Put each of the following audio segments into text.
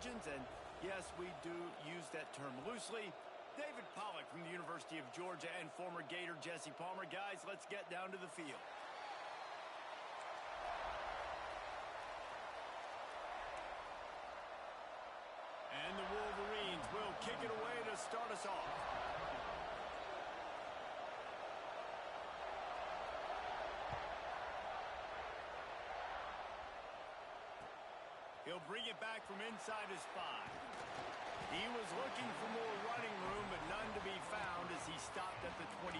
legends, and yes, we do use that term loosely. David Pollack from the University of Georgia and former Gator Jesse Palmer. Guys, let's get down to the field. And the Wolverines will kick it away to start us off. He'll bring it back from inside his 5. He was looking for more running room, but none to be found as he stopped at the 23.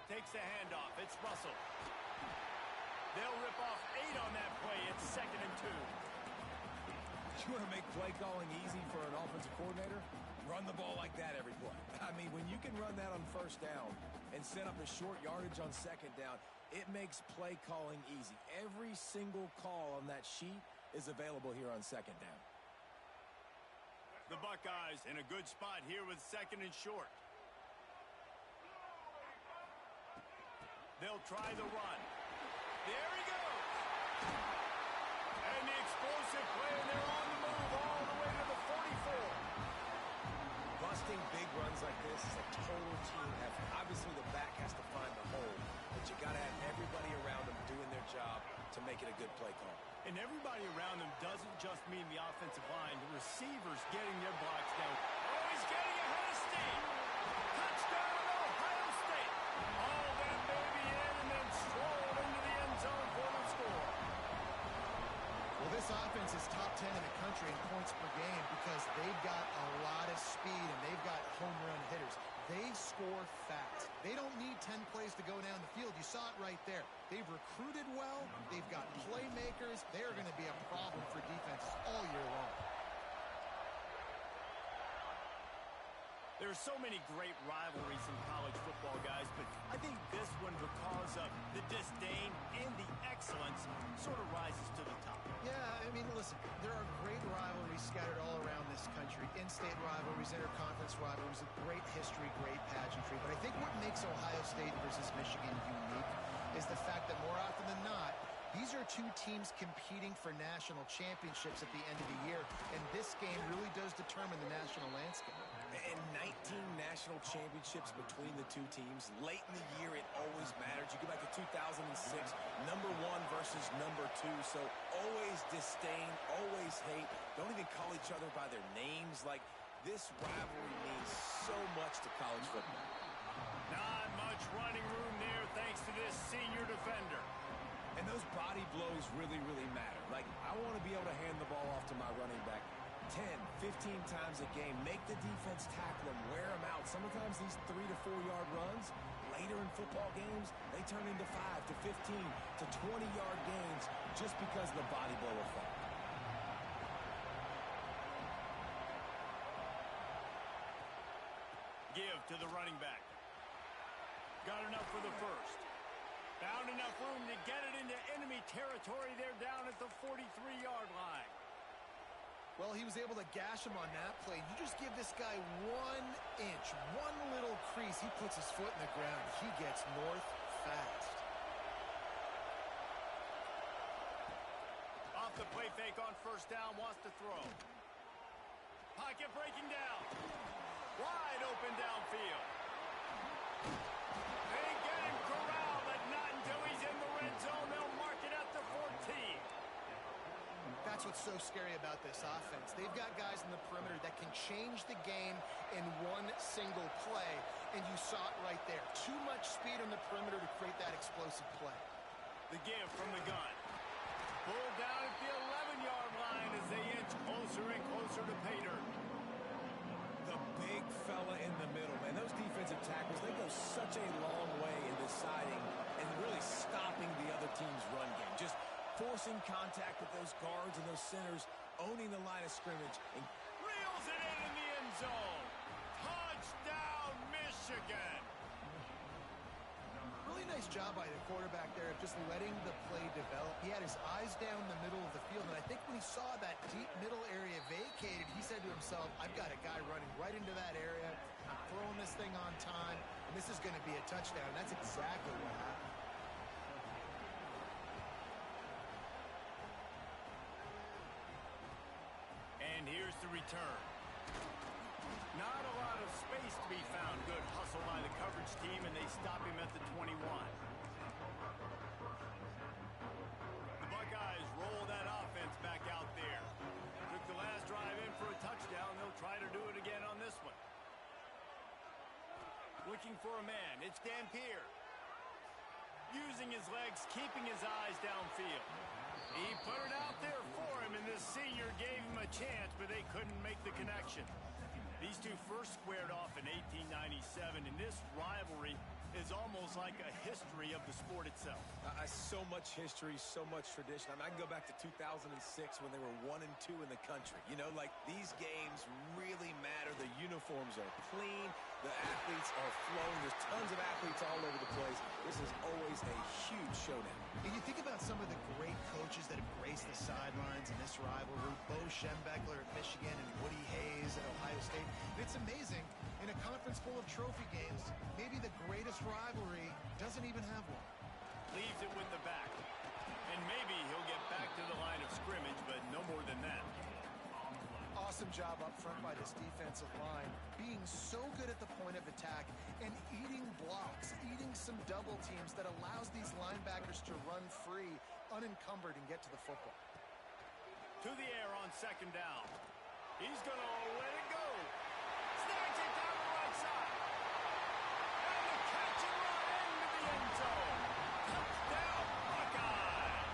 Takes the handoff. It's Russell. They'll rip off 8 on that play. It's 2nd and 2. You want to make play calling easy for an offensive coordinator? Run the ball like that every play. I mean, when you can run that on 1st down and set up a short yardage on 2nd down, it makes play calling easy. Every single call on that sheet is available here on 2nd down. The Buckeyes in a good spot here with 2nd and short. They'll try the run. There he goes. And the explosive play, and they're on the move all the way to the 44. Busting big runs like this is a total team effort. Obviously, the back has to find the hole, but you got to have everybody around them doing their job to make it a good play call. And everybody around them doesn't just mean the offensive line. The receivers getting their blocks down. Oh, he's getting ahead of steam. Touchdown, Ohio State. All that baby in and then strolled into the end zone for the score. Well, this offense is top 10 in the country in points per game because they've got a lot of speed and they've got home run hitters. They score fast. They don't need 10 plays to go down the field. You saw it right there. They've recruited well. They've got playmakers. They're going to be a problem for defenses all year long. There are so many great rivalries in college football, guys, but I think this one, because of the disdain and the excellence, sort of rises to the top. Yeah, I mean, listen, there are great rivalries scattered all around this country. In-state rivalries, interconference rivalries, with great history, great pageantry. But I think what makes Ohio State versus Michigan unique is the fact that more often than not, these are two teams competing for national championships at the end of the year, and this game really does determine the national landscape. And 19 national championships between the two teams. Late in the year, it always matters. You go back to 2006, number 1 versus number 2. So always disdain, always hate. Don't even call each other by their names. Like, this rivalry means so much to college football. Not much running room there thanks to this senior defender. And those body blows really, really matter. Like, I want to be able to hand the ball off to my running back 10, 15 times a game. Make the defense tackle them, wear them out. Sometimes these 3 to 4 yard runs, later in football games, they turn into 5 to 15 to 20 yard gains just because of the body blow effect. Give to the running back. Got enough for the first. Found enough room to get it into enemy territory. They're down at the 43-yard line. Well, he was able to gash him on that play. You just give this guy 1 inch, one little crease. He puts his foot in the ground. He gets north fast. Off the play fake on 1st down, wants to throw. Pocket breaking down. Wide open downfield. They get him corralled, but not until he's in the red zone. They'll mark it at the 14. That's what's so scary about this offense. They've got guys in the perimeter that can change the game in one single play, and you saw it right there. Too much speed on the perimeter to create that explosive play. The give from the gun. Pulled down at the 11-yard line as they inch closer and closer to pay dirt. The big fella in the middle, man. Those defensive tackles, they go such a long way in deciding and really stopping the other team's run game. Just forcing contact with those guards and those centers, owning the line of scrimmage. And reels it in the end zone. Touchdown, Michigan. Michigan. Really nice job by the quarterback there of just letting the play develop. He had his eyes down the middle of the field, and I think when he saw that deep middle area vacated, he said to himself, I've got a guy running right into that area. I'm throwing this thing on time, and this is going to be a touchdown. And that's exactly what happened. And here's the return. Not a lot of space to be found. Good hustle by the coverage team, and they stop him at the 21. The Buckeyes roll that offense back out there. Took the last drive in for a touchdown. They'll try to do it again on this one. Looking for a man. It's Dampier. Using his legs, keeping his eyes downfield. He put it out there for him, and this senior gave him a chance, but they couldn't make the connection. These two first squared off in 1897, and this rivalry is almost like a history of the sport itself. So much history, so much tradition. I mean, I can go back to 2006 when they were 1-2 in the country. You know, like, these games really matter. The uniforms are clean. The athletes are flowing. There's tons of athletes all over the place. This is always a huge showdown. And you think about some of the great coaches that have graced the sidelines in this rivalry. Bo Schembechler at Michigan and Woody Hayes at Ohio State. And it's amazing, in a conference full of trophy games, maybe the greatest rivalry doesn't even have one. Leaves it with the back. And maybe he'll get back to the line of scrimmage, but no more than that. Awesome job up front by this defensive line, being so good at the point of attack and eating blocks, eating some double teams that allows these linebackers to run free, unencumbered, and get to the football. To the air on second down. He's going to let it go. Snags it down the right side. And the catch and run into the end zone. Touchdown, Buckeyes.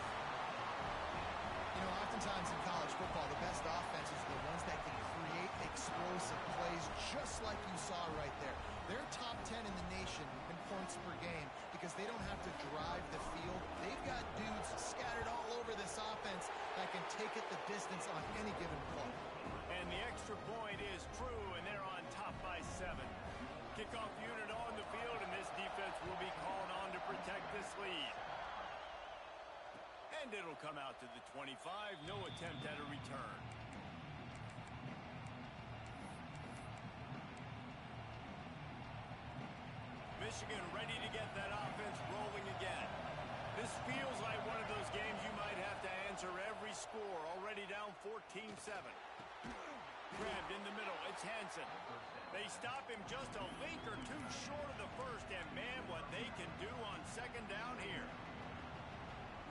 You know, oftentimes in college football, the best offenses are the ones that can create explosive plays, just like you saw right there. They're top 10 in the nation in points per game because they don't have to drive the field. They've got dudes scattered all over this offense that can take it the distance on any given play. And the extra point is true, and they're on top by 7. Kickoff unit on the field, and this defense will be called on to protect this lead. And it'll come out to the 25. No attempt at a return. Michigan ready to get that offense rolling again. This feels like one of those games you might have to answer every score. Already down 14-7. Grabbed in the middle. It's Hansen. They stop him just a link or two short of the first, and man, what they can do on second down here.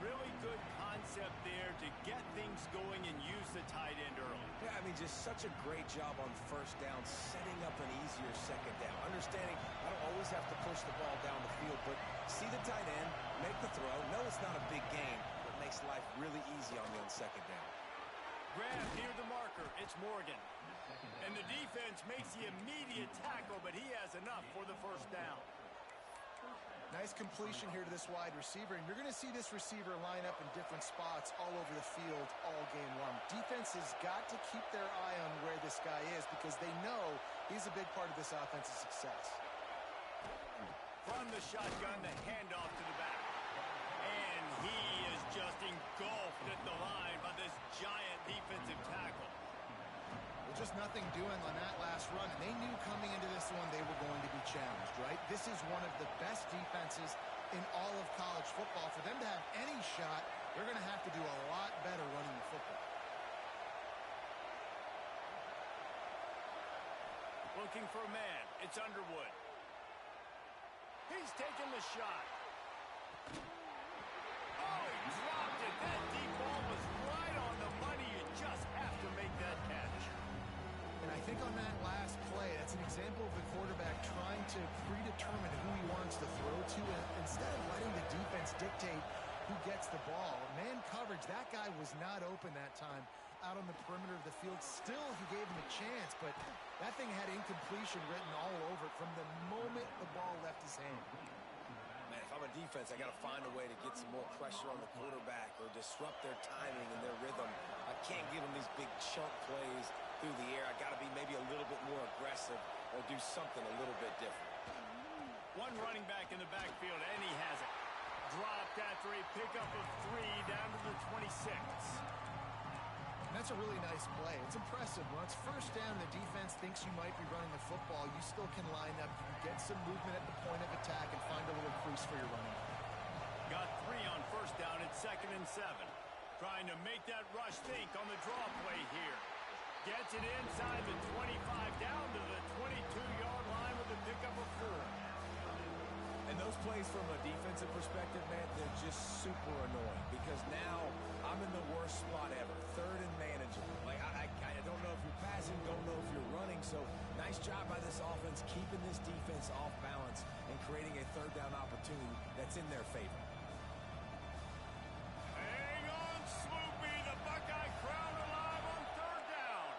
Really good concept there to get things going and use the tight end early. Yeah, I mean, just such a great job on first down, setting up an easier second down. Understanding I don't always have to push the ball down the field, but see the tight end, make the throw. No, it's not a big game, but makes life really easy on me on second down. Grab near the marker. It's Morgan. And the defense makes the immediate tackle, but he has enough for the first down. Nice completion here to this wide receiver, and you're going to see this receiver line up in different spots all over the field all game long. Defense has got to keep their eye on where this guy is because they know he's a big part of this offense's success. From the shotgun, the handoff to the back. And he is just engulfed at the line by this giant defensive tackle. Just nothing doing on that last run, and they knew coming into this one they were going to be challenged, right? This is one of the best defenses in all of college football. For them to have any shot, they're going to have to do a lot better running the football. Looking for a man. It's Underwood. He's taking the shot. Oh, he dropped it. That deep ball was right on the money. You just have to make that catch. And I think on that last play, that's an example of the quarterback trying to predetermine who he wants to throw to, and instead of letting the defense dictate who gets the ball. Man coverage, that guy was not open that time out on the perimeter of the field. Still, he gave him a chance, but that thing had incompletion written all over it from the moment the ball left his hand. Man, if I'm a defense, I got to find a way to get some more pressure on the quarterback or disrupt their timing and their rhythm. I can't give them these big chunk plays through the air. I got to be maybe a little bit more aggressive or do something a little bit different. One running back in the backfield, and he has it. Dropped after a pickup of 3 down to the 26. And that's a really nice play. It's impressive. When it's first down, the defense thinks you might be running the football. You still can line up. You can get some movement at the point of attack and find a little crease for your running. Got 3 on first down at 2nd and 7. Trying to make that rush think on the draw play here. Gets it inside the 25 down to the 22-yard line with a pickup of 4. And those plays from a defensive perspective, man, they're just super annoying because now I'm in the worst spot ever, 3rd and manageable. Like, I don't know if you're passing, don't know if you're running, so nice job by this offense keeping this defense off balance and creating a 3rd down opportunity that's in their favor. Hang on, Swoopy, the Buckeye crown alive on 3rd down.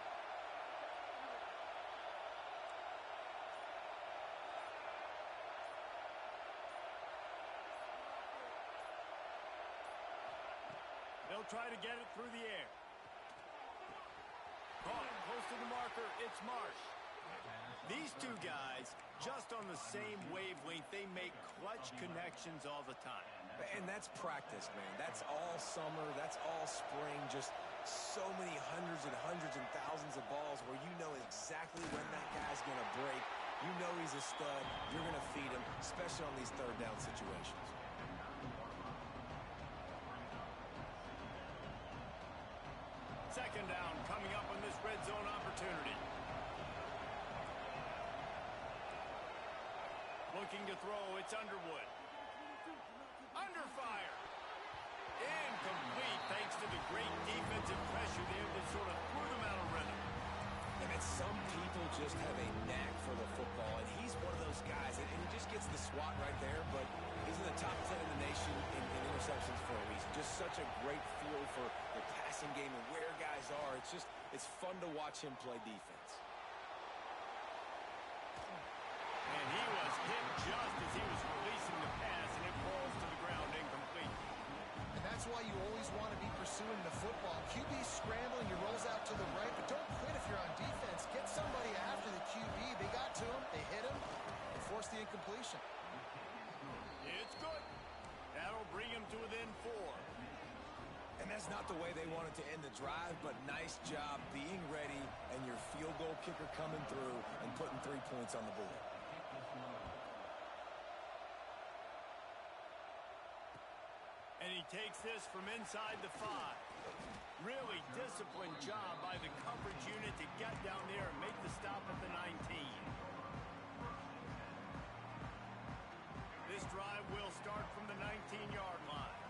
They'll try to get it through the air. Caught close to the marker. It's Marsh. These two guys, just on the same wavelength, they make clutch connections all the time. And that's practice, man. That's all summer. That's all spring. Just so many hundreds and thousands of balls where you know exactly when that guy's going to break. You know he's a stud. You're going to feed him, especially on these 3rd down situations. Second down coming up on this red zone opportunity. Looking to throw, it's Underwood. Under fire. Incomplete thanks to the great defensive pressure there that sort of threw them out of rhythm. And some people just have a knack for the football, and he's one of those guys, and he just gets the swat right there, but he's in the top 10 in the nation in interceptions for a reason. Just such a great feel for the passing game and where guys are. It's fun to watch him play defense. And he was hit just as he was releasing the pass, and it falls to the ground incomplete. And that's why you always want to be pursuing the football. QB's scrambling, he rolls out to the right, but don't quit if you're on defense. Get somebody after the QB. They got to him, they hit him, and forced the incompletion. It's good. That'll bring him to within 4. And that's not the way they wanted to end the drive, but nice job being ready and your field goal kicker coming through and putting 3 points on the board. And he takes this from inside the 5. Really disciplined job by the coverage unit to get down there and make the stop at the 19. This drive will start from the 19-yard line.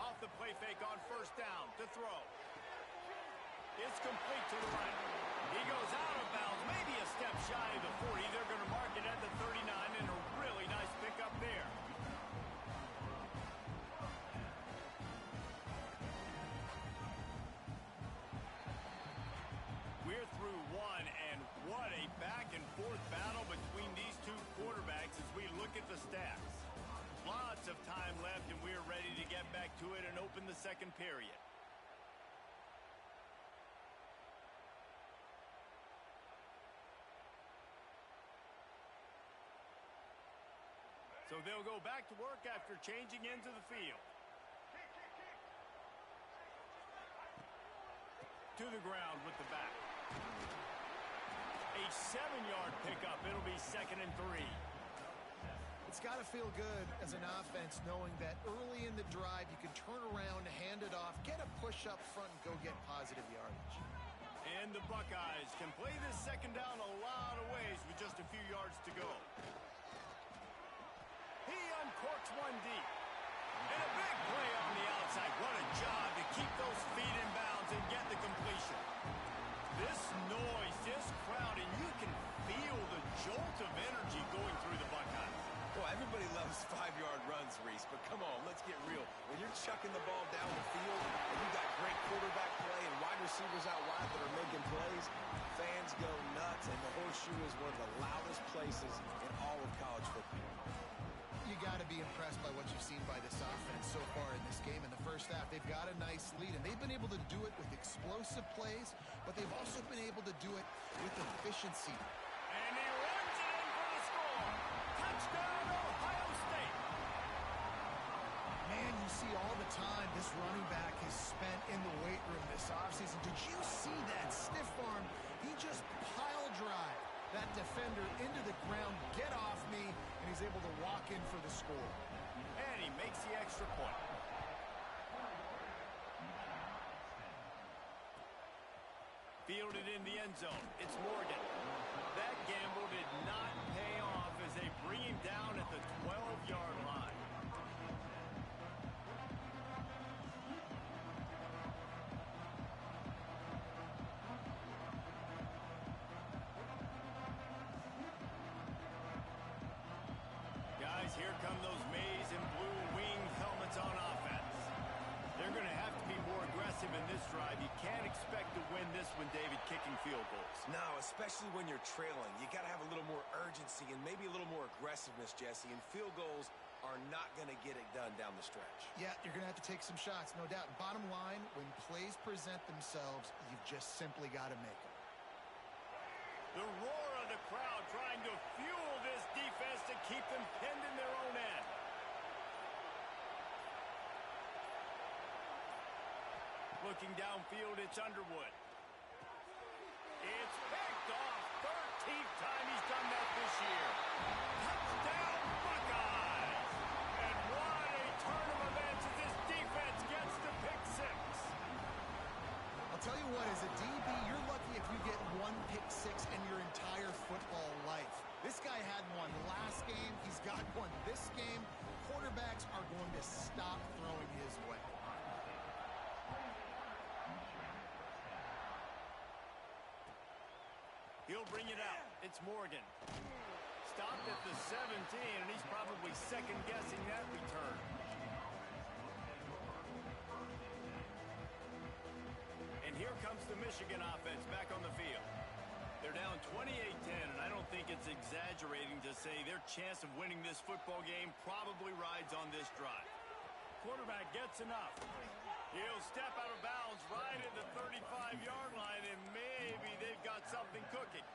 Off the play fake on first down to throw. It's complete to the right. He goes out of bounds, maybe a step shy of the 40. They're going to mark it at the 39, and a really nice pickup there. We're through 1, and what a back-and-forth battle between these two quarterbacks as we look at the stats. Lots of time left, and we're ready to get back to it and open the second period. So they'll go back to work after changing into the field. To the ground with the back. A 7-yard pickup. It'll be 2nd and 3. It's got to feel good as an offense knowing that early in the drive you can turn around, hand it off, get a push up front, and go get positive yardage. And the Buckeyes can play this second down a lot of ways with just a few yards to go. He uncorks one deep. And a big play on the outside. What a job to keep those feet in bounds and get the completion. This noise, this crowd, and you can feel the jolt of energy going through the Buckeyes. Well, everybody loves 5-yard runs, Reese, but come on, let's get real. When you're chucking the ball down the field and you got great quarterback play and wide receivers out wide that are making plays, fans go nuts, and the Horseshoe is one of the loudest places in all of college football. You got to be impressed by what you've seen by this offense so far in this game. In the first half, they've got a nice lead, and they've been able to do it with explosive plays, but they've also been able to do it with efficiency. And he Touchdown, Ohio State. Man, you see all the time this running back has spent in the weight room this offseason. Did you see that stiff arm? He just pile drive that defender into the ground, get off me, and he's able to walk in for the score. And he makes the extra point. Fielded in the end zone. It's Morgan. That gamble did not pay off as they bring him down at the 12-yard line. Guys, here come those maize and blue winged helmets on offense. They're going to have to be more aggressive in this drive. You can't expect to win this one, David, kicking field goals. No, especially when you're trailing. You got to have a little more urgency and maybe a little more aggressiveness, Jesse. And field goals are not going to get it done down the stretch. Yeah, you're going to have to take some shots, no doubt. Bottom line, when plays present themselves, you've just simply got to make them. The roar of the crowd trying to fuel this defense to keep them pinned in their own end. Looking downfield, it's Underwood. It's picked off. 13th time he's done that this year. Touchdown, Buckeyes! And what a turn of events as this defense gets to pick six. I'll tell you what, as a DB, you're lucky if you get one pick six in your entire football life. This guy had one last game. He's got one this game. Quarterbacks are going to stop throwing his way. He'll bring it out. It's Morgan. Stopped at the 17, and he's probably second-guessing that return. And here comes the Michigan offense back on the field. They're down 28-10, and I don't think it's exaggerating to say their chance of winning this football game probably rides on this drive. Quarterback gets enough. He'll step out of bounds right at the 35-yard line, and maybe they've got something cooking.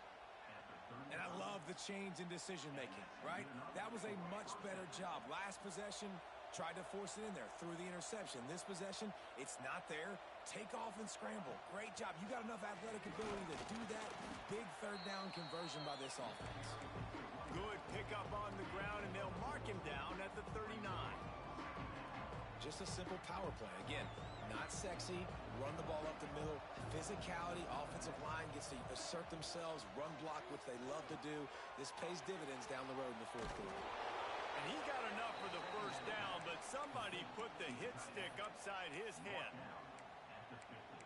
And I love the change in decision-making, right? That was a much better job. Last possession, tried to force it in there, threw the interception. This possession, it's not there. Take off and scramble. Great job. You got enough athletic ability to do that. Big third down conversion by this offense. Good pickup on the ground, and they'll mark him down at the 39. Just a simple power play. Again, not sexy, run the ball up the middle, physicality, offensive line gets to assert themselves, run block, which they love to do. This pays dividends down the road in the fourth quarter. And he got enough for the first down, but somebody put the hit stick upside his head.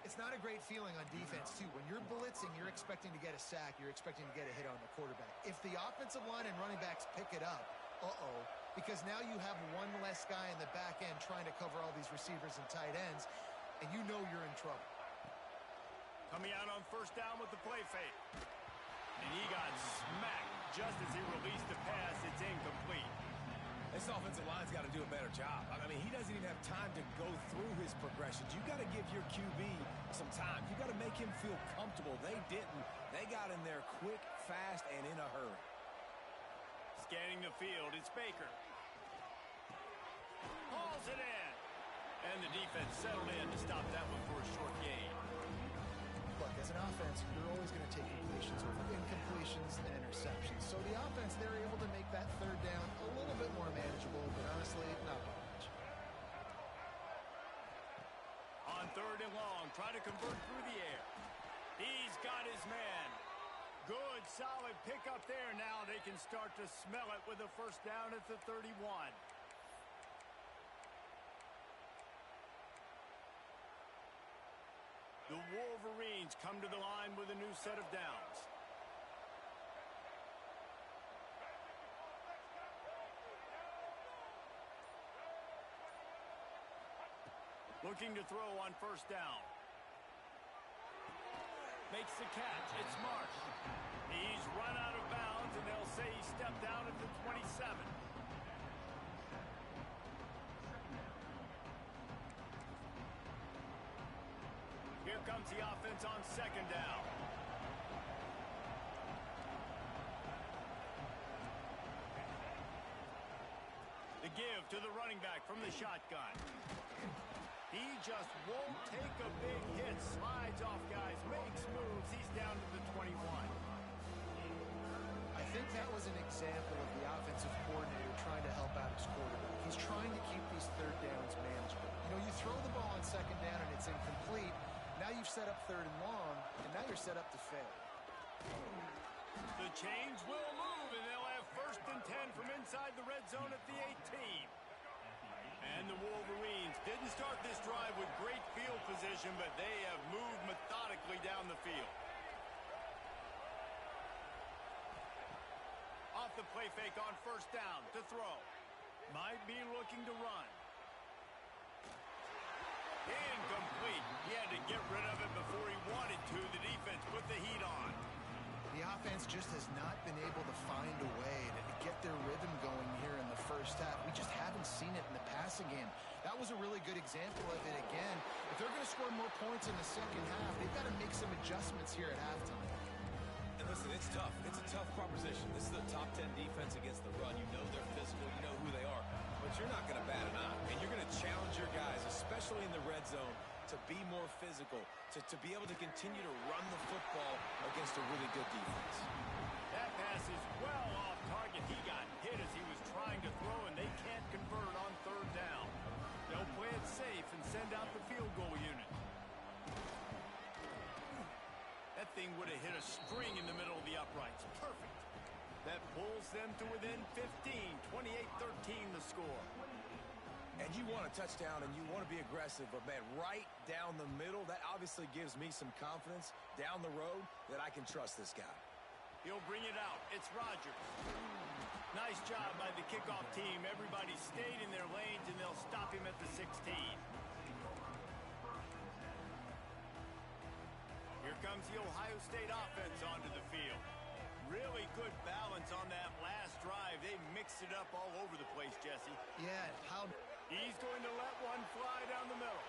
It's not a great feeling on defense, too. When you're blitzing, you're expecting to get a sack. You're expecting to get a hit on the quarterback. If the offensive line and running backs pick it up, because now you have one less guy in the back end trying to cover all these receivers and tight ends, and you know you're in trouble. Coming out on first down with the play fake. And he got smacked just as he released the pass. It's incomplete. This offensive line's got to do a better job. I mean, he doesn't even have time to go through his progressions. You got to give your QB some time. You got to make him feel comfortable. They didn't. They got in there quick, fast, and in a hurry. Scanning the field, it's Baker. Hauls it in. And the defense settled in to stop that one for a short gain. Look, as an offense, you're always going to take completions over incompletions and interceptions. So the offense, they're able to make that third down a little bit more manageable, but honestly, not by much. On third and long, trying to convert through the air. He's got his man. Good, solid pickup there. Now they can start to smell it with a first down at the 31. The Wolverines come to the line with a new set of downs. Looking to throw on first down. Makes the catch. It's Marsh. He's run out of bounds, and they'll say he stepped down at the 27. Here comes the offense on second down. give to the running back from the shotgun. He just won't take a big hit. Slides off guys, makes moves. He's down to the 21. I think that was an example of the offensive coordinator trying to help out his quarterback. He's trying to keep these third downs manageable. You know, you throw the ball on second down and it's incomplete. Now you've set up third and long, and now you're set up to fail. The chains will move, and they'll have 1st and 10 from inside the red zone at the 18. And the Wolverines didn't start this drive with great field position, but they have moved methodically down the field. Off the play fake on 1st down to throw. Might be looking to run. Incomplete. He had to get rid of it before he wanted to. The defense put the heat on. The offense just has not been able to find a way to get their rhythm going here in the first half. We just haven't seen it in the passing game. That was a really good example of it again. If they're going to score more points in the second half, they've got to make some adjustments here at halftime. And listen, it's tough. It's a tough proposition. This is the top 10 defense against the run. You know they're physical. You know who they are. But you're not going to bat an eye. And you're going to challenge your guys, especially in the red zone, to be more physical, to be able to continue to run the football against a really good defense. That pass is well off target. He got hit as he was trying to throw, and they can't convert on 3rd down. They'll play it safe and send out the field goal unit. That thing would have hit a string in the middle of the uprights. Perfect. That pulls them to within 15, 28-13 the score. And you want a touchdown and you want to be aggressive, but man, right down the middle, that obviously gives me some confidence down the road that I can trust this guy. He'll bring it out. It's Rodgers. Nice job by the kickoff team. Everybody stayed in their lanes, and they'll stop him at the 16. Here comes the Ohio State offense onto the field. Really good balance on that last drive. They mixed it up all over the place, Jesse. Yeah, how... He's going to let one fly down the middle.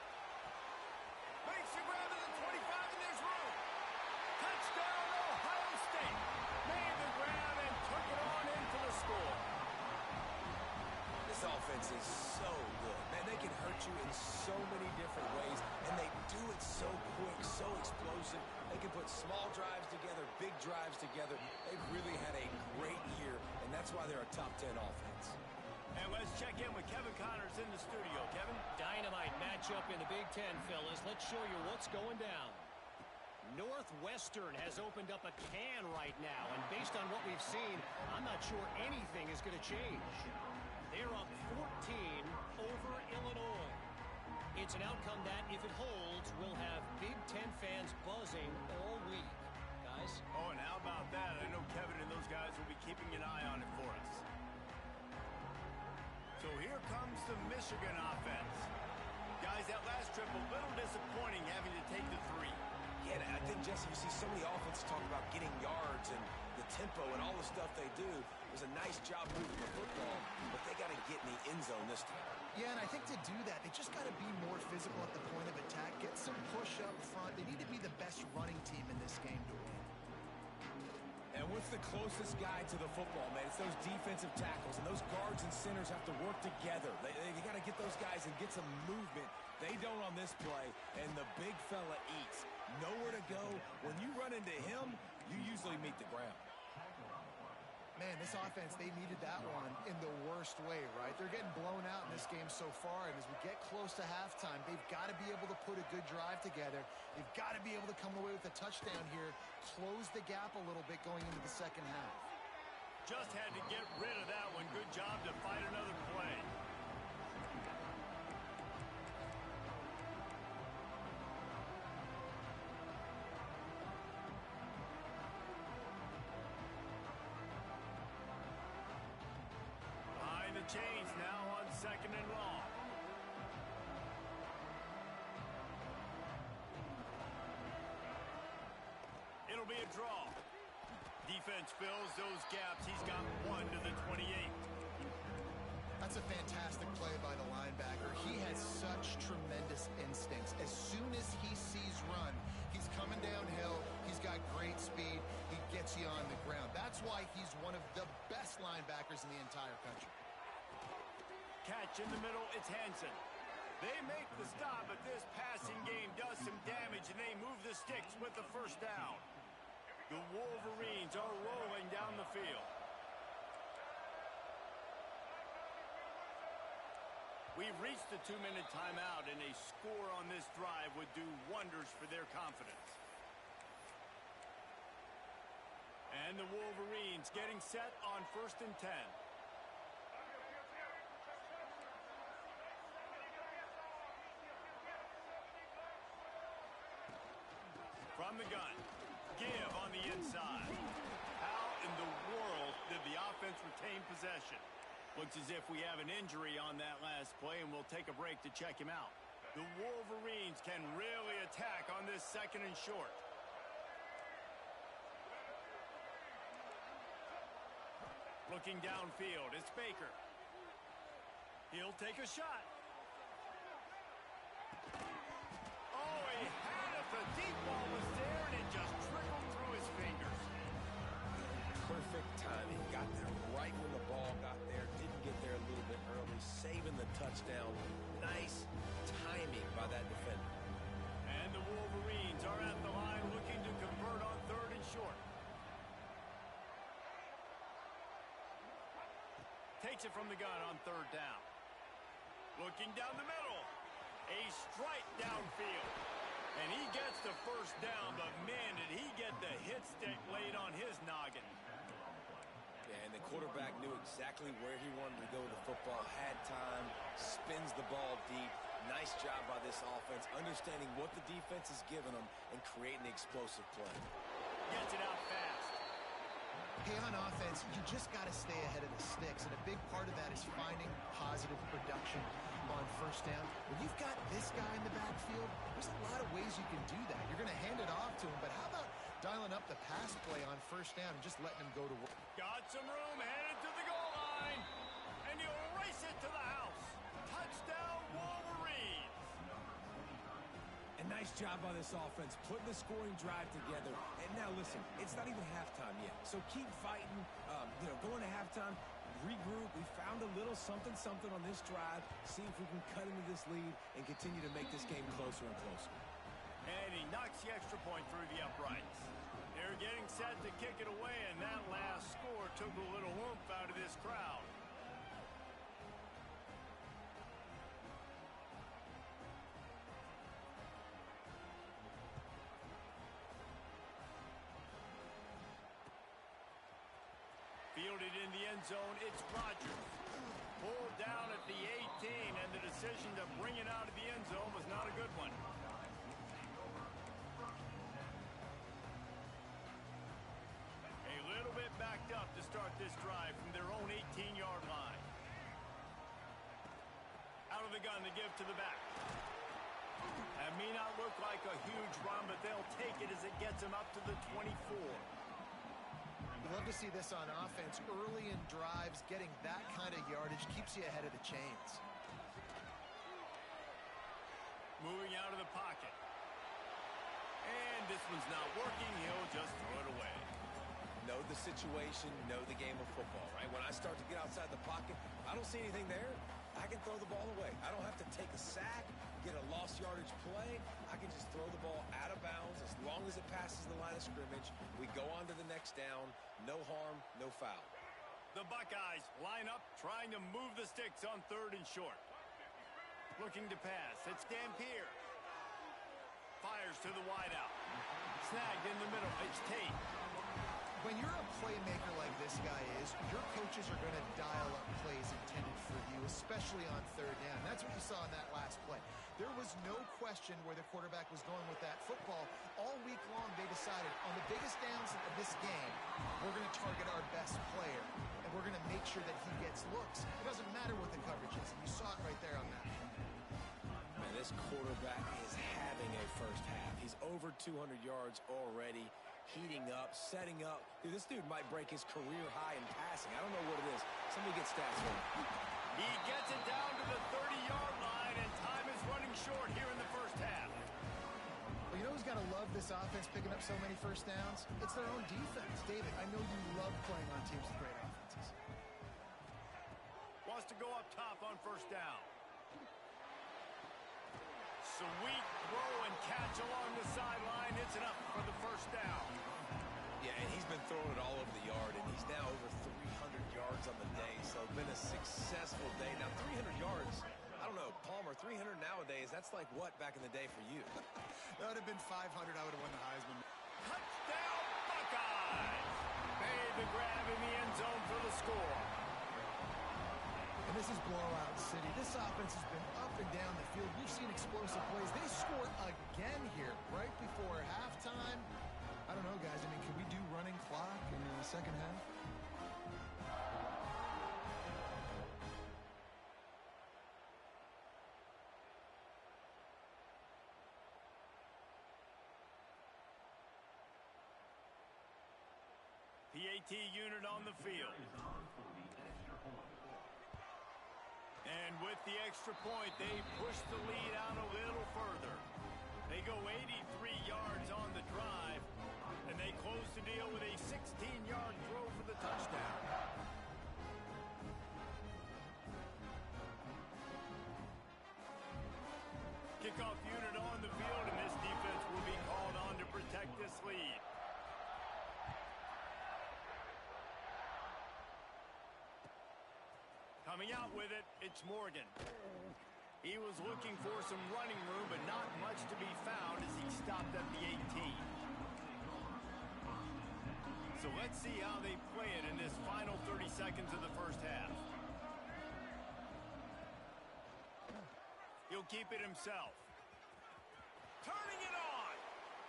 Makes the grab at the 25, and there's room. Touchdown, Ohio State. Made the grab and took it on in for the score. This offense is so good. Man, they can hurt you in so many different ways, and they do it so quick, so explosive. They can put small drives together, big drives together. They've really had a great year, and that's why they're a top 10 offense. And let's check in with Kevin Connors in the studio. Kevin? Dynamite matchup in the Big Ten, fellas. Let's show you what's going down. Northwestern has opened up a can right now, and based on what we've seen, I'm not sure anything is going to change. They're up 14 over Illinois. It's an outcome that, if it holds, will have Big Ten fans buzzing all week. Guys? Oh, and how about that? I know Kevin and those guys will be keeping an eye on it for us. So here comes the Michigan offense. Guys, that last trip a little disappointing having to take the 3. Yeah, I think, Jesse, you see so many offenses talk about getting yards and the tempo and all the stuff they do. It was a nice job moving the football, but they got to get in the end zone this time. Yeah, and I think to do that, they just got to be more physical at the point of attack, get some push up front. They need to be the best running team in this game to win. And what's the closest guy to the football, man? It's those defensive tackles, and those guards and centers have to work together. They got to get those guys and get some movement. They don't on this play, and the big fella eats. Nowhere to go. When you run into him, you usually meet the ground. Man, this offense, they needed that one in the worst way, right? They're getting blown out in this game so far, and as we get close to halftime, they've got to be able to put a good drive together. They've got to be able to come away with a touchdown here, close the gap a little bit going into the second half. Just had to get rid of that one. Good job to fight another play. Chains now on 2nd and long. It'll be a draw. Defense fills those gaps. He's got 1 to the 28. That's a fantastic play by the linebacker. He has such tremendous instincts. As soon as he sees run, he's coming downhill. He's got great speed. He gets you on the ground. That's why he's one of the best linebackers in the entire country. catch in the middle. It's Hansen. They make the stop, but this passing game does some damage, and they move the sticks with the first down. The Wolverines are rolling down the field. We've reached the 2-minute timeout, and a score on this drive would do wonders for their confidence. And the Wolverines getting set on 1st and 10. From the gun, give on the inside. How in the world did the offense retain possession? Looks as if we have an injury on that last play, and we'll take a break to check him out. The Wolverines can really attack on this 2nd and short. Looking downfield, it's Baker. He'll take a shot. Oh, he had it. The deep ball was there, and it just trickled through his fingers. Perfect timing. Got there right when the ball got there. Didn't get there a little bit early. Saving the touchdown. Nice timing by that defender. And the Wolverines are at the line looking to convert on 3rd and short. Takes it from the gun on 3rd down. Looking down the middle. A strike downfield. And he gets the first down, but man, did he get the hit stick laid on his noggin. Yeah, and the quarterback knew exactly where he wanted to go with the football, had time, spins the ball deep. Nice job by this offense, understanding what the defense is giving them and creating the explosive play. Gets it out fast. Hey, on offense, you just got to stay ahead of the sticks, and a big part of that is finding positive production on 1st down. When you've got this guy in the backfield, there's a lot of ways you can do that. You're going to hand it off to him, but how about dialing up the pass play on 1st down and just letting him go to work? Got some room, headed to the goal line, and he'll race it to the house. Touchdown, Wolverines. And nice job by this offense, putting the scoring drive together. And now listen, it's not even halftime yet, so keep fighting. Going to halftime, regroup. We found a little something on this drive. See if we can cut into this lead and continue to make this game closer and closer. And he knocks the extra point through the uprights. They're getting set to kick it away, and that last score took a little oomph out of this crowd. Fielded in the end zone, it's Rodgers. Pulled down at the 18, and the decision to bring it out of the end zone was not a good one. A little bit backed up to start this drive from their own 18-yard line. Out of the gun, they give to the back. That may not look like a huge run, but they'll take it as it gets them up to the 24. You love to see this on offense. Early in drives, getting that kind of yardage keeps you ahead of the chains. Moving out of the pocket. And this one's not working. He'll just throw it away. Know the situation, know the game of football, right? When I start to get outside the pocket, I don't see anything there. I can throw the ball away. I don't have to take a sack, get a lost yardage play. I can just throw the ball out of bounds as long as it passes the line of scrimmage. We go on to the next down. No harm, no foul. The Buckeyes line up, trying to move the sticks on 3rd and short. Looking to pass. It's Dampier. Fires to the wideout. Snagged in the middle. It's Tate. When you're a playmaker like this guy is, your coaches are going to dial up plays intended for you, especially on 3rd down. That's what you saw in that last play. There was no question where the quarterback was going with that football. All week long, they decided on the biggest downs of this game, we're going to target our best player, and we're going to make sure that he gets looks. It doesn't matter what the coverage is, and you saw it right there on that play. Man, this quarterback is having a first half. He's over 200 yards already. Heating up, setting up. Dude, this dude might break his career high in passing. I don't know what it is. Somebody get stats for him. He gets it down to the 30-yard line, and time is running short here in the first half. Well, you know who's got to love this offense picking up so many first downs? It's their own defense. David, I know you love playing on teams with great offenses. Wants to go up top on 1st first down. Sweet throw and catch along the sideline. It's enough for the first down. Yeah, and he's been throwing it all over the yard, and he's now over 300 yards on the day, so it's been a successful day. Now, 300 yards, I don't know, Palmer, 300 nowadays, that's like what back in the day for you? That would have been 500. I would have won the Heisman. Touchdown, Buckeyes! Made the grab in the end zone for the score. And this is blowout city. This offense has been up and down the field. We've seen explosive plays. They score again here right before halftime. I don't know, guys. I mean, can we do running clock in the second half? PAT unit on the field. And with the extra point, they push the lead out a little further. They go 83 yards on the drive, and they close the deal with a 16-yard throw for the touchdown. Kickoff unit on the field, and this defense will be called on to protect this lead. Coming out with it, it's Morgan. He was looking for some running room, but not much to be found as he stopped at the 18. So let's see how they play it in this final 30 seconds of the first half. He'll keep it himself. Turning it on!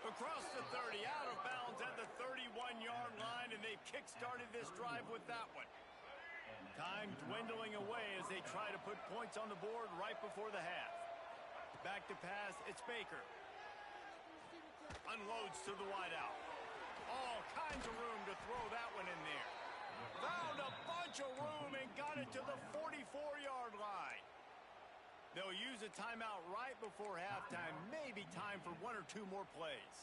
Across the 30, out of bounds at the 31-yard line, and they've kick-started this drive with that one. Time dwindling away as they try to put points on the board right before the half. Back to pass, it's Baker. Unloads to the wideout. All kinds of room to throw that one in there. Found a bunch of room and got it to the 44-yard line. They'll use a timeout right before halftime. Maybe time for one or two more plays.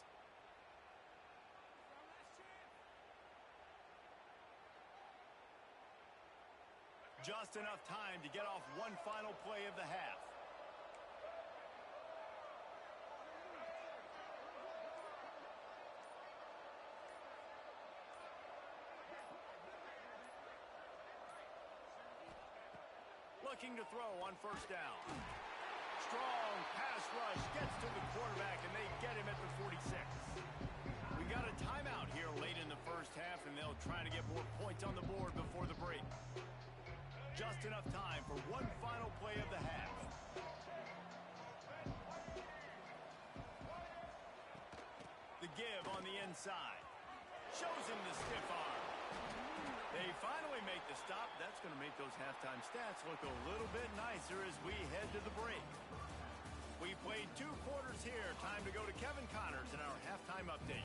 Just enough time to get off one final play of the half. Looking to throw on first down. Strong pass rush gets to the quarterback, and they get him at the 46. We got a timeout here late in the first half, and they'll try to get more points on the board before the break. Just enough time for one final play of the half. The give on the inside. Shows him the stiff arm. They finally make the stop. That's going to make those halftime stats look a little bit nicer as we head to the break. We played 2 quarters here. Time to go to Kevin Connors in our halftime update.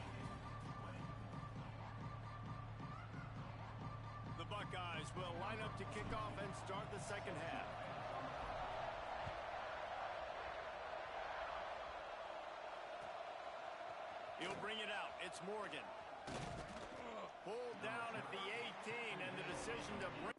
The Buckeyes will line up to kick off and start the second half. He'll bring it out. It's Morgan. Pulled down at the 18, and the decision to bring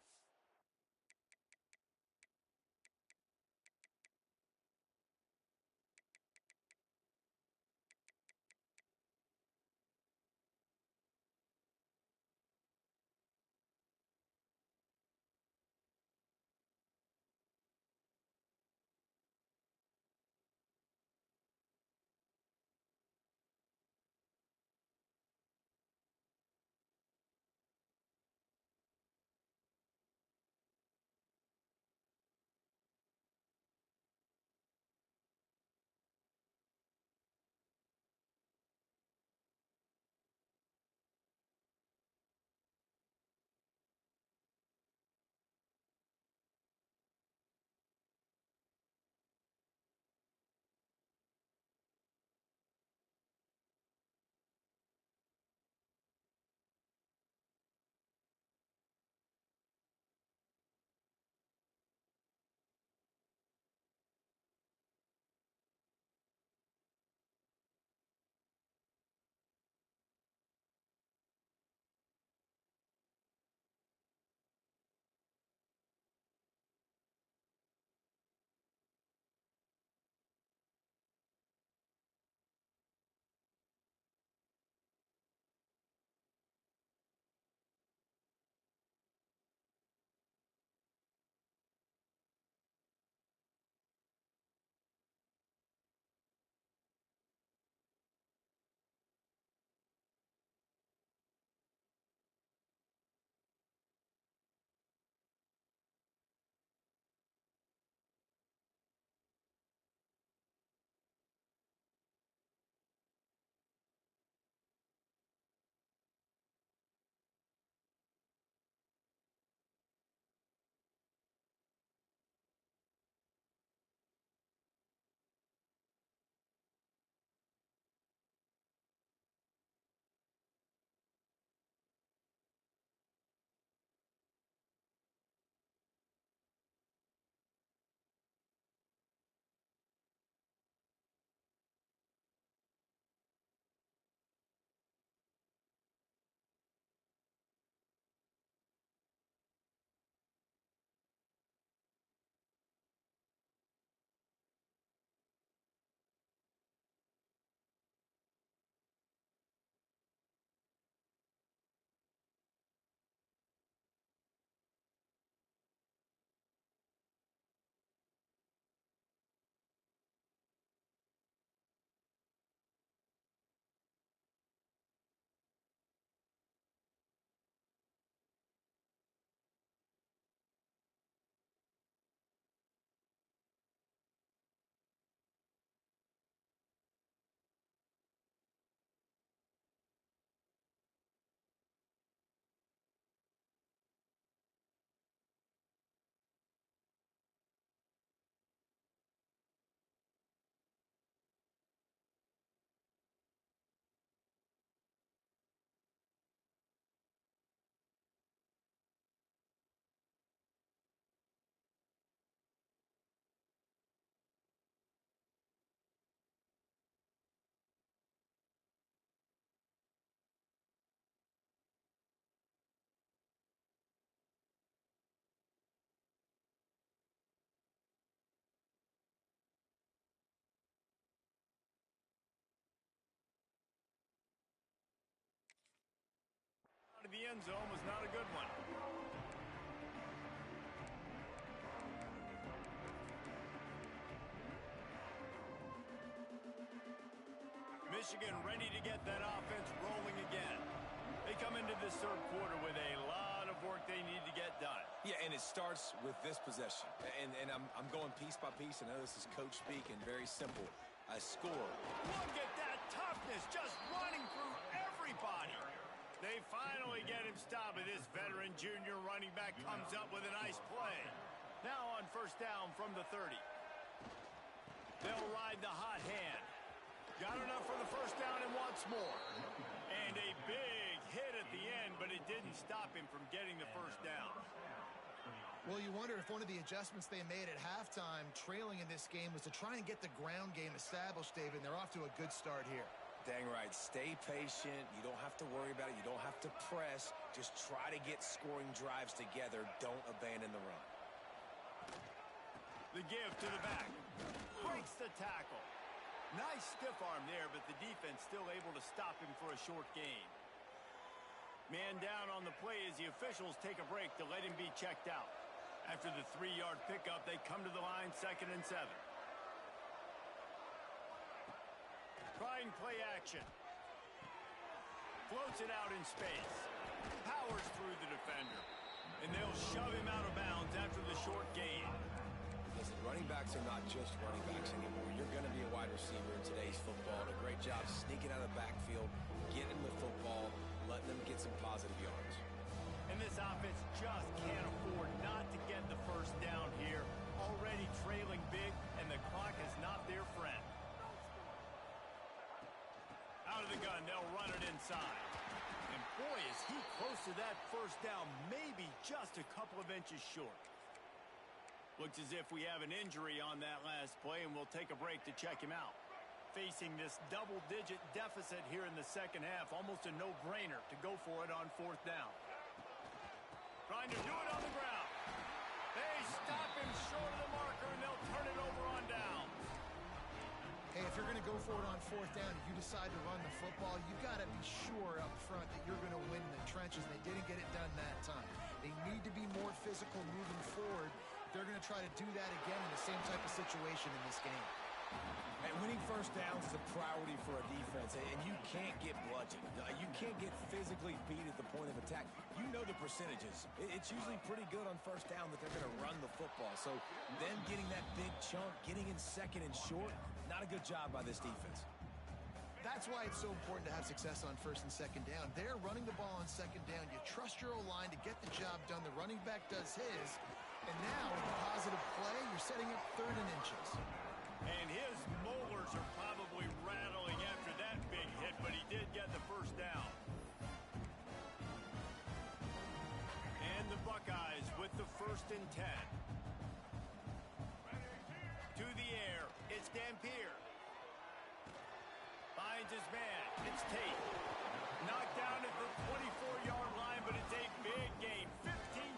end zone was not a good one. Michigan ready to get that offense rolling again. They come into this third quarter with a lot of work they need to get done. Yeah, and it starts with this possession. And I'm going piece by piece. I know this is coach speak and very simple. A score. Look at that toughness, just running through everybody. They finally get him stopped, and this veteran junior running back comes up with a nice play. Now on first down from the 30. They'll ride the hot hand. Got enough for the first down and wants more. And a big hit at the end, but it didn't stop him from getting the first down. Well, you wonder if one of the adjustments they made at halftime, trailing in this game, was to try and get the ground game established, David, and they're off to a good start here. Dang right. Stay patient. You don't have to worry about it. You don't have to press. Just try to get scoring drives together. Don't abandon the run. The give to the back. Breaks the tackle. Nice stiff arm there, but the defense still able to stop him for a short gain. Man down on the play as the officials take a break to let him be checked out. After the 3-yard pickup, they come to the line, 2nd and 7. Trying play action. Floats it out in space. Powers through the defender. And they'll shove him out of bounds after the short gain. Listen, running backs are not just running backs anymore. You're going to be a wide receiver in today's football. And a great job sneaking out of the backfield, getting the football, letting them get some positive yards. And this offense just can't afford not to get the first down here. Already trailing big, and the clock is not their friend. Out of the gun, they'll run it inside. And boy, is he close to that first down, maybe just a couple of inches short. Looks as if we have an injury on that last play, and we'll take a break to check him out. Facing this double-digit deficit here in the second half, almost a no-brainer to go for it on 4th down. Trying to do it on the ground. They stop him short of the marker, and they'll turn it over on down. Hey, if you're going to go for it on 4th down and you decide to run the football, you got to be sure up front that you're going to win in the trenches, and they didn't get it done that time. They need to be more physical moving forward. They're going to try to do that again in the same type of situation in this game. And winning first downs is a priority for a defense, and you can't get bludgeoned. You can't get physically beat at the point of attack. You know the percentages. It's usually pretty good on first down that they're going to run the football. So them getting that big chunk, getting in 2nd and short, not a good job by this defense. That's why it's so important to have success on 1st and 2nd down. They're running the ball on 2nd down. You trust your O-line to get the job done. The running back does his. And now, with a positive play, you're setting up 3rd and inches. And his molars are probably rattling after that big hit, but he did get the first down. And the Buckeyes with the 1st and 10. To the air, it's Dampier. Finds his man, it's Tate. Knocked down at the 24-yard line, but it's a big gain. 15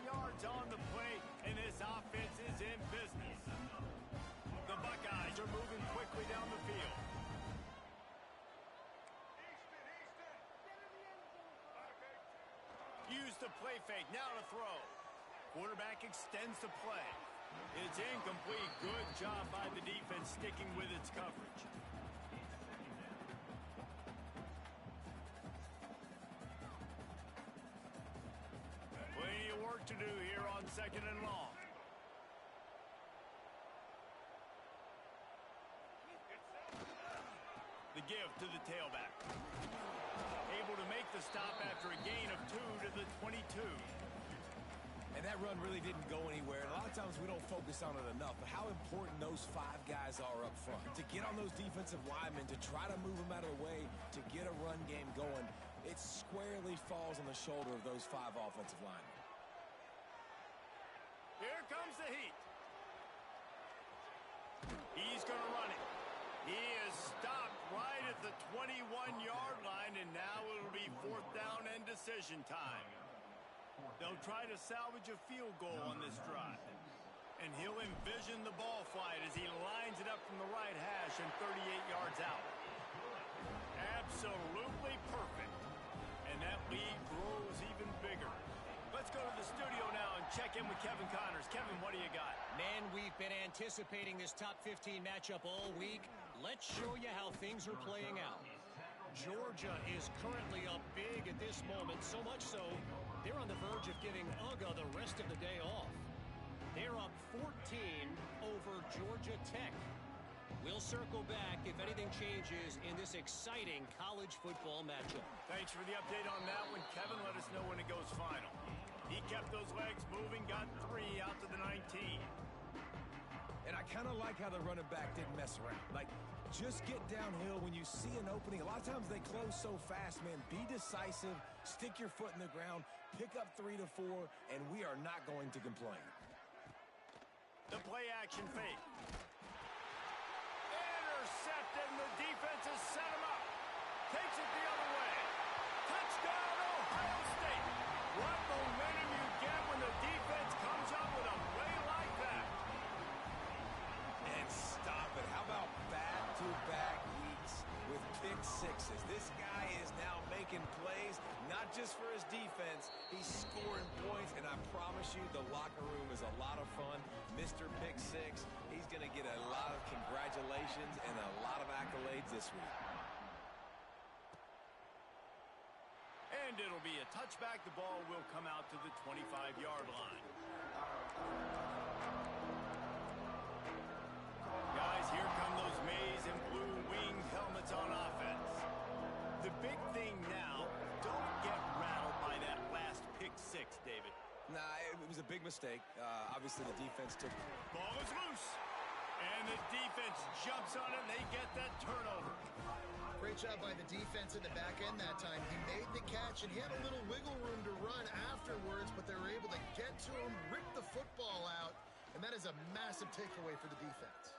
yards on the play, and this offense is in business. The Buckeyes are moving quickly down the field. Use the play fake, now to throw. Quarterback extends the play. It's incomplete. Good job by the defense sticking with its coverage. Plenty of work to do here on 2nd and long. The give to the tailback. Able to make the stop after a gain of 2 to the 22. And that run really didn't go anywhere. And a lot of times we don't focus on it enough, but how important those 5 guys are up front. To get on those defensive linemen, to try to move them out of the way, to get a run game going, it squarely falls on the shoulder of those 5 offensive linemen. Here comes the heat. He's going to run it. He is stopped right at the 21-yard line, and now it'll be 4th down and decision time. They'll try to salvage a field goal on this drive. And he'll envision the ball flight as he lines it up from the right hash and 38 yards out. Absolutely perfect. And that lead grows even bigger. the studio now and check in with Kevin Connors. Kevin, what do you got? Man, we've been anticipating this top 15 matchup all week. Let's show you how things are playing out. Georgia is currently up big at this moment, so much so they're on the verge of giving UGA the rest of the day off. They're up 14 over Georgia Tech. We'll circle back if anything changes in this exciting college football matchup. Thanks for the update on that one. Kevin, let us know when it goes final. He kept those legs moving, got 3 out to the 19. And I kind of like how the running back didn't mess around. Like, just get downhill when you see an opening. A lot of times they close so fast, man. Be decisive, stick your foot in the ground, pick up 3 to 4, and we are not going to complain. The play action fake. Intercepted, and the defense has set him up. Takes it the other way. Touchdown, Ohio State. What momentum you get when the defense comes up with a play like that. And stop it. How about back-to-back weeks with pick sixes? This guy is now making plays, not just for his defense. He's scoring points, and I promise you the locker room is a lot of fun. Mr. Pick Six, he's going to get a lot of congratulations and a lot of accolades this week. And it'll be a touchback. The ball will come out to the 25-yard line. Guys, here come those maize and blue winged helmets on offense. The big thing now, don't get rattled by that last pick six, David. Nah, it was a big mistake. Obviously, the defense took... Ball is loose. And the defense jumps on it, and they get that turnover. Great job by the defense in the back end that time. He made the catch, and he had a little wiggle room to run afterwards, but they were able to get to him, rip the football out, and that is a massive takeaway for the defense.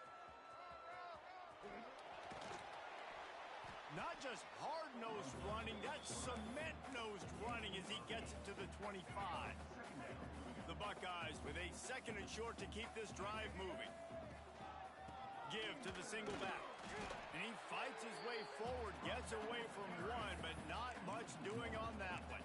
Not just hard-nosed running, that's cement-nosed running as he gets it to the 25. The Buckeyes with a second and short to keep this drive moving. Give to the single back. And he fights his way forward, gets away from one, but not much doing on that one.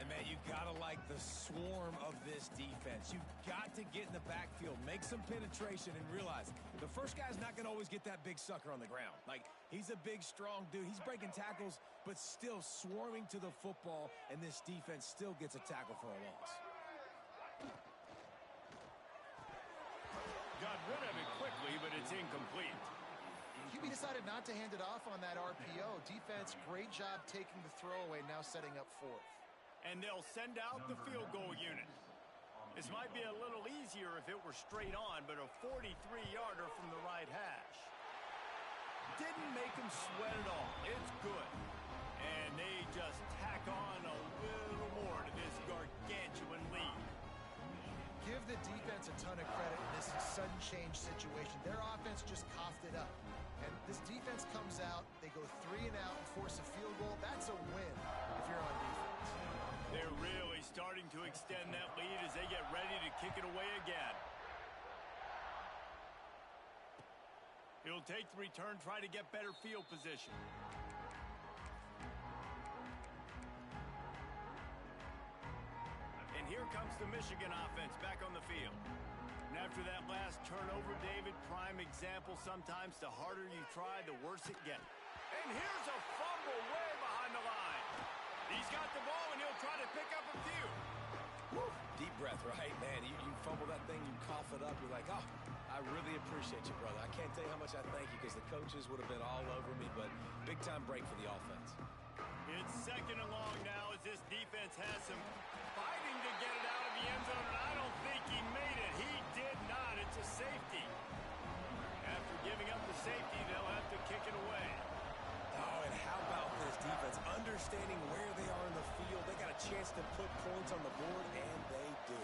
And, man, you got to like the swarm of this defense. You've got to get in the backfield, make some penetration, and realize the first guy's not going to always get that big sucker on the ground. Like, he's a big, strong dude. He's breaking tackles, but still swarming to the football, and this defense still gets a tackle for a loss. Got rid of it quickly, but it's incomplete. QB decided not to hand it off on that RPO. Defense, great job taking the throwaway, now setting up fourth. And they'll send out the field goal unit. This might be a little easier if it were straight on, but a 43-yarder from the right hash. Didn't make him sweat at all. It's good. And they just tack on a little more to this gargantuan lead. Give the defense a ton of credit in this sudden change situation. Their offense just coughed it up. And this defense comes out, they go 3 and out and force a field goal. That's a win if you're on defense. They're really starting to extend that lead as they get ready to kick it away again. He'll take the return, try to get better field position. And here comes the Michigan offense back on the field. And after that last turnover, David, prime example, sometimes the harder you try, the worse it gets. And here's a fumble way behind the line. He's got the ball, and he'll try to pick up a few. Woo. Deep breath, right? Man, you fumble that thing, you cough it up, you're like, oh, I really appreciate you, brother. I can't tell you how much I thank you because the coaches would have been all over me, but big-time break for the offense. It's second and long now as this defense has some fighting to get it out of the end zone, and I don't think he made it. He did not. It's a safety. After giving up the safety, they'll have to kick it away. Oh, and how about this defense? Understanding where they are in the field. They got a chance to put points on the board, and they do.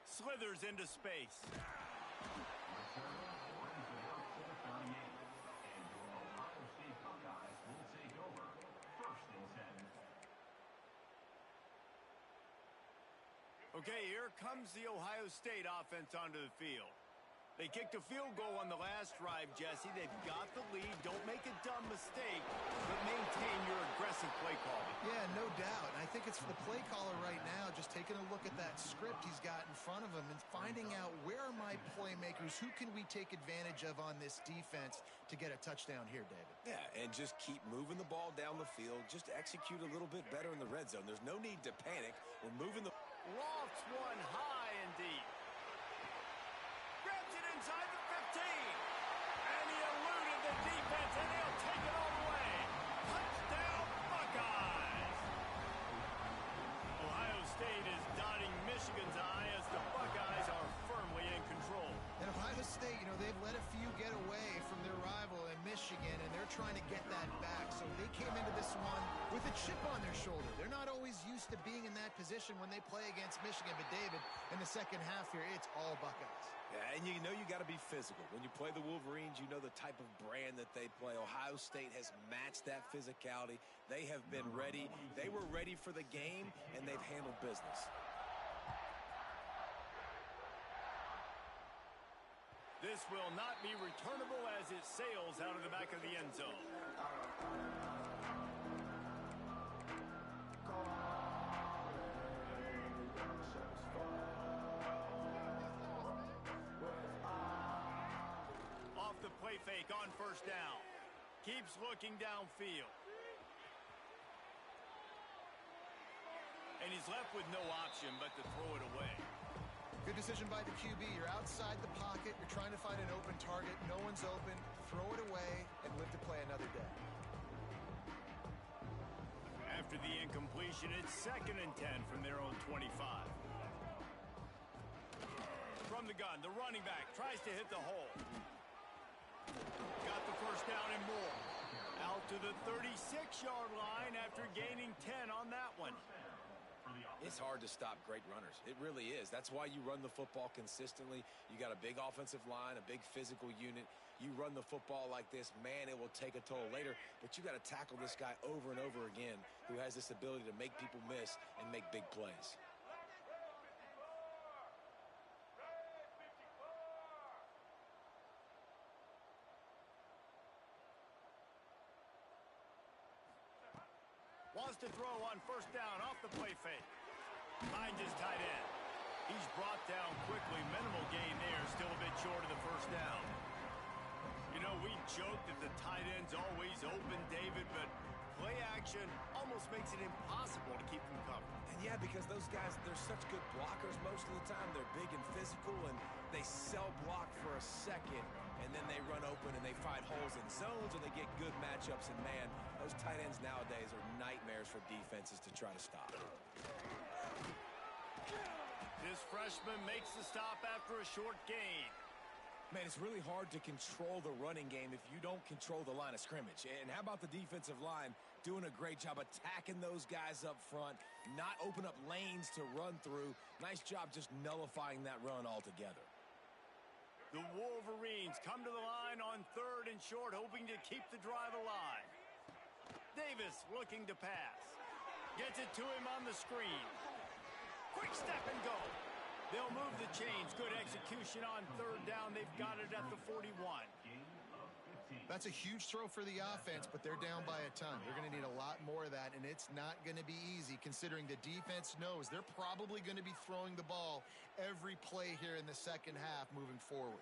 Slithers into space. Okay, here comes the Ohio State offense onto the field. They kicked a field goal on the last drive, Jesse. They've got the lead. Don't make a dumb mistake, but maintain your aggressive play calling. Yeah, no doubt. And I think it's for the play caller right now, just taking a look at that script he's got in front of him and finding out where are my playmakers, who can we take advantage of on this defense to get a touchdown here, David. Yeah, and just keep moving the ball down the field. Just execute a little bit better in the red zone. There's no need to panic. We're moving the... Lofts one high and deep. Grabs it inside the 15. And he eluded the defense, and they'll take it all the way. Touchdown, Buckeyes. Ohio State is dotting Michigan's eye as the Buckeyes are firmly in control. And Ohio State, they've let a few get away from their rival in Michigan, and they're trying to get that back. So they came into this one with a chip on their shoulder. They're not always used to being in that position when they play against Michigan. But, David, in the second half here, it's all Buckeyes. Yeah, and you got to be physical. When you play the Wolverines, you know the type of brand that they play. Ohio State has matched that physicality. They have been ready. They were ready for the game, and they've handled business. This will not be returnable as it sails out of the back of the end zone. Off the play fake on first down. Keeps looking downfield. And he's left with no option but to throw it away. Good decision by the QB. You're outside the pocket. You're trying to find an open target. No one's open. Throw it away and live to play another day. After the incompletion, it's 2nd and 10 from their own 25. From the gun, the running back tries to hit the hole. Got the first down and more. Out to the 36-yard line after gaining 10 on that one. It's hard to stop great runners. It really is. That's why you run the football consistently. You got a big offensive line, a big physical unit. You run the football like this, man, it will take a toll later. But you got to tackle this guy over and over again who has this ability to make people miss and make big plays. Wants to throw on first down off the play fake. Finds his tight end. He's brought down quickly. Minimal gain there. Still a bit short of the first down. We joke that the tight end's always open, David, but play action almost makes it impossible to keep them covered. And yeah, because those guys, they're such good blockers most of the time. They're big and physical, and they sell block for a second, and then they run open and they find holes in zones, or they get good matchups. And, man, those tight ends nowadays are nightmares for defenses to try to stop. This freshman makes the stop after a short gain. Man, it's really hard to control the running game if you don't control the line of scrimmage. And how about the defensive line doing a great job attacking those guys up front, not open up lanes to run through. Nice job just nullifying that run altogether. The Wolverines come to the line on 3rd and short, hoping to keep the drive alive. Davis looking to pass. Gets it to him on the screen. Quick step and go. They'll move the chains. Good execution on 3rd down. They've got it at the 41. That's a huge throw for the offense, but they're down by a ton. They're going to need a lot more of that, and it's not going to be easy considering the defense knows they're probably going to be throwing the ball every play here in the second half moving forward.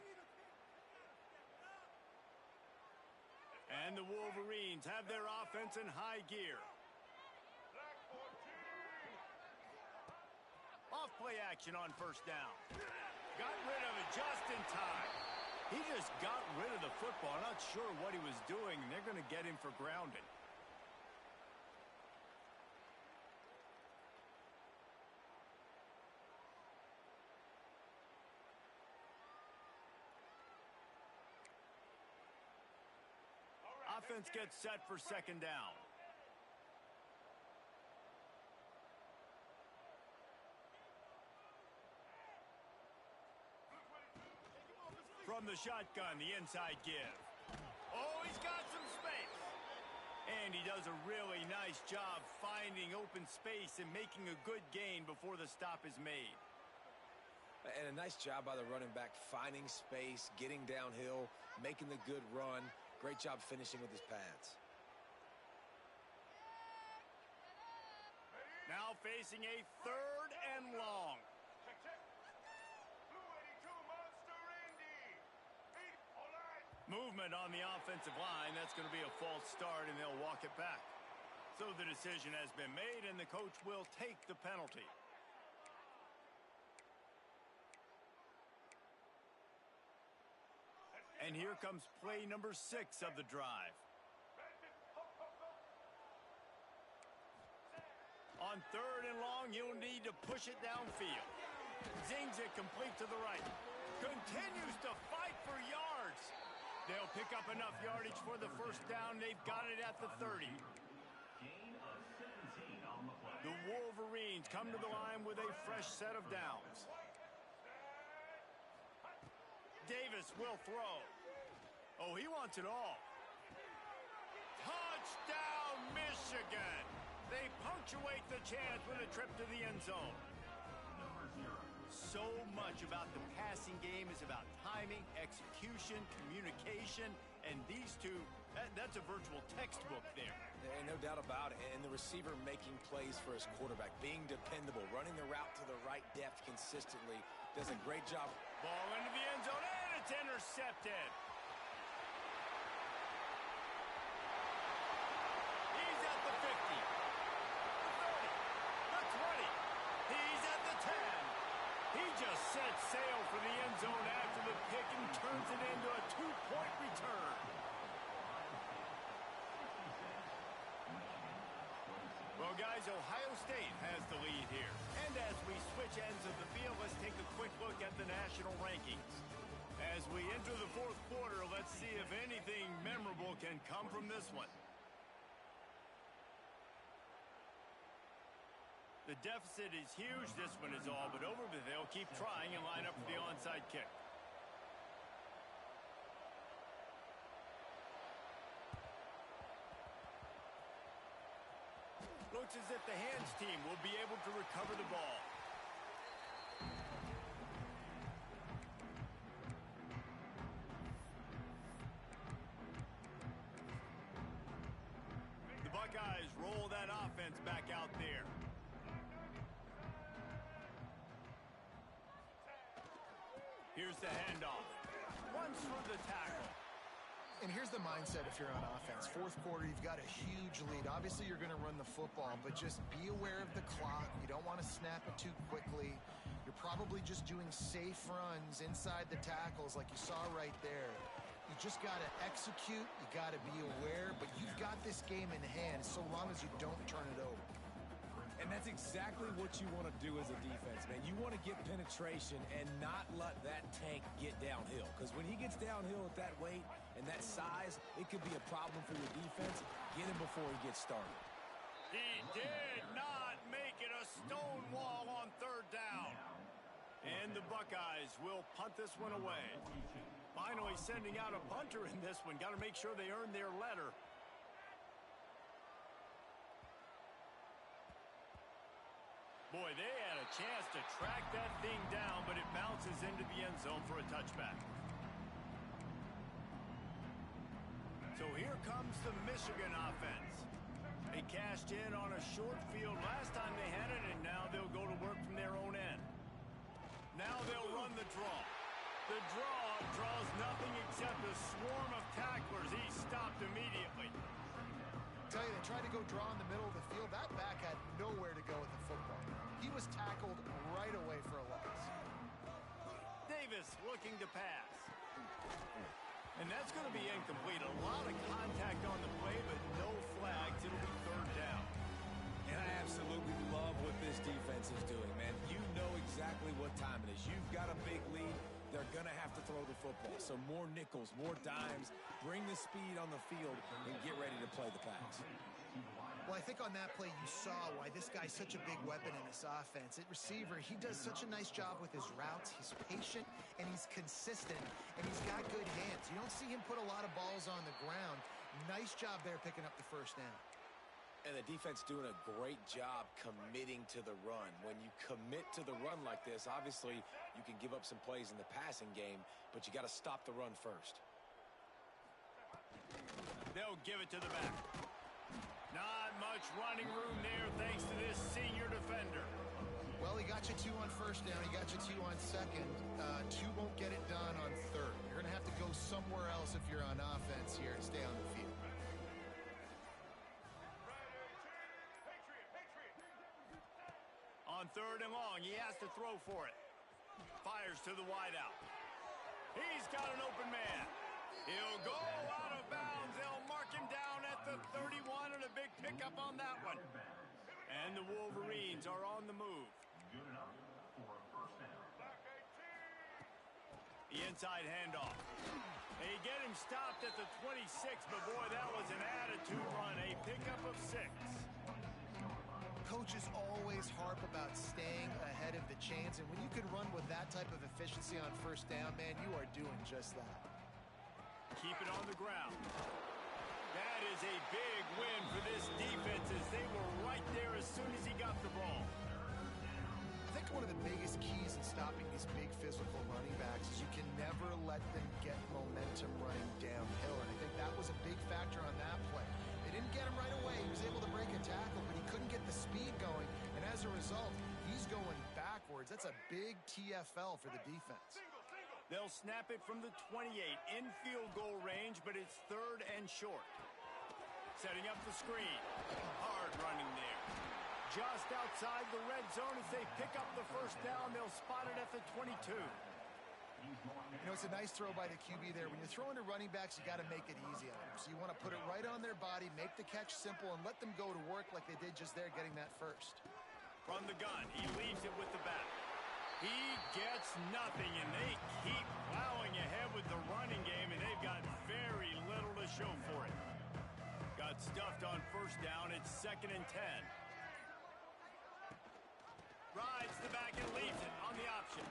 And the Wolverines have their offense in high gear. Off play action on first down. Got rid of it just in time. He just got rid of the football. Not sure what he was doing, and they're going to get him for grounding. Offense gets set for 2nd down. From the shotgun, the inside give. Oh, he's got some space. And he does a really nice job finding open space and making a good gain before the stop is made. And a nice job by the running back, finding space, getting downhill, making the good run. Great job finishing with his pads. Now facing a 3rd and long. Movement on the offensive line. That's going to be a false start, and they'll walk it back. So the decision has been made, and the coach will take the penalty. And here comes play number 6 of the drive. On 3rd and long, he'll need to push it downfield. Zings it complete to the right. Continues to fight for yards. They'll pick up enough yardage for the first down. They've got it at the 30. The Wolverines come to the line with a fresh set of downs. Davis will throw. Oh, he wants it all. Touchdown, Michigan! They punctuate the chance with a trip to the end zone. So much about the passing game is about timing, execution, communication, and these two, that's a virtual textbook there. And no doubt about it. And the receiver making plays for his quarterback, being dependable, running the route to the right depth consistently, does a great job. Ball into the end zone, and it's intercepted. He's at the 50, the 30, the 20. He's at the 10. He just sets sail for the end zone after the pick and turns it into a 2-point return. Well, guys, Ohio State has the lead here. And as we switch ends of the field, let's take a quick look at the national rankings. As we enter the 4th quarter, let's see if anything memorable can come from this one. The deficit is huge. This one is all but over, but they'll keep trying and line up for the onside kick. Looks as if the hands team will be able to recover the ball. The Buckeyes roll that offense back out there. Here's the handoff. Runs through the tackle. And here's the mindset if you're on offense. 4th quarter, you've got a huge lead. Obviously, you're going to run the football, but just be aware of the clock. You don't want to snap it too quickly. You're probably just doing safe runs inside the tackles like you saw right there. You just got to execute. You got to be aware, but you've got this game in hand so long as you don't turn it over. And that's exactly what you want to do as a defense, man. You want to get penetration and not let that tank get downhill. Because when he gets downhill at that weight and that size, it could be a problem for your defense. Get him before he gets started. He did not make it a stone wall on 3rd down. And the Buckeyes will punt this one away. Finally sending out a punter in this one. Got to make sure they earn their letter. Boy, they had a chance to track that thing down, but it bounces into the end zone for a touchback. So here comes the Michigan offense. They cashed in on a short field last time they had it, and now they'll go to work from their own end. Now they'll run the draw. The draw draws nothing except a swarm of tacklers. He stopped immediately. Tell you, they tried to go draw in the middle of the field. That back had nowhere to go with the football. He was tackled right away for a loss. Davis looking to pass. And that's going to be incomplete. A lot of contact on the play, but no flags. It'll be 3rd down. And I absolutely love what this defense is doing, man. You know exactly what time it is. You've got a big lead. They're going to have to throw the football. So more nickels, more dimes, bring the speed on the field, and get ready to play the pass. Well, I think on that play you saw why this guy's such a big weapon in this offense. At receiver, he does such a nice job with his routes. He's patient, and he's consistent, and he's got good hands. You don't see him put a lot of balls on the ground. Nice job there picking up the 1st down. And the defense doing a great job committing to the run. When you commit to the run like this, obviously you can give up some plays in the passing game, but you got to stop the run first. They'll give it to the back. Not much running room there thanks to this senior defender. Well, he got you 2 on first down. He got you 2 on second. 2 won't get it done on third. You're going to have to go somewhere else if you're on offense here and stay on the field. On 3rd and long, he has to throw for it. Fires to the wideout. He's got an open man. He'll go out of bounds. They'll mark him down at the 31, and a big pickup on that one. And the Wolverines are on the move. The inside handoff. They get him stopped at the 26, but boy, that was an attitude run. A pickup of 6. Coaches always harp about staying ahead of the chains, and when you can run with that type of efficiency on first down, man, you are doing just that. Keep it on the ground. That is a big win for this defense as they were right there as soon as he got the ball. I think one of the biggest keys in stopping these big physical running backs is you can never let them get momentum running downhill, and I think that was a big factor on that play. They didn't get him right away. He was able to break a tackle, but he couldn't get the speed going, and as a result, he's going backwards. That's a big TFL for the defense. They'll snap it from the 28 in field goal range, but it's 3rd and short. Setting up the screen. Hard running there. Just outside the red zone as they pick up the first down. They'll spot it at the 22. You know, it's a nice throw by the QB there. When you're throwing to running backs, you got to make it easy on them. So you want to put it right on their body, make the catch simple, and let them go to work like they did just there, getting that first. From the gun, he leaves it with the back. He gets nothing, and they keep plowing ahead with the running game, and they've got very little to show for it. Got stuffed on first down. It's 2nd and 10. Rides the back and leaves it on the option.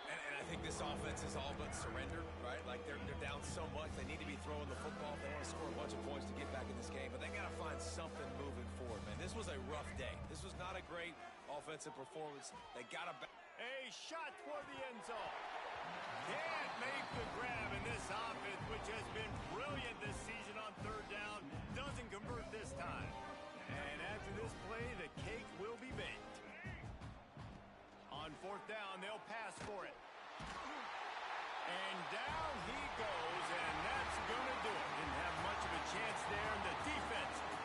And I think this offense is all but surrendered, right? Like they're down so much. They need to be throwing the football if they want to score a bunch of points to get back in this game. But they got to find something moving forward, man. This was a rough day. This was not a great offensive performance. They got to... A shot toward the end zone. Can't make the grab in this offense, which has been brilliant this season on 3rd down. Doesn't convert this time. And after this play, the cake will be baked. On 4th down, they'll pass for it. And down he goes, and that's going to do it. Didn't have much of a chance there, and the defense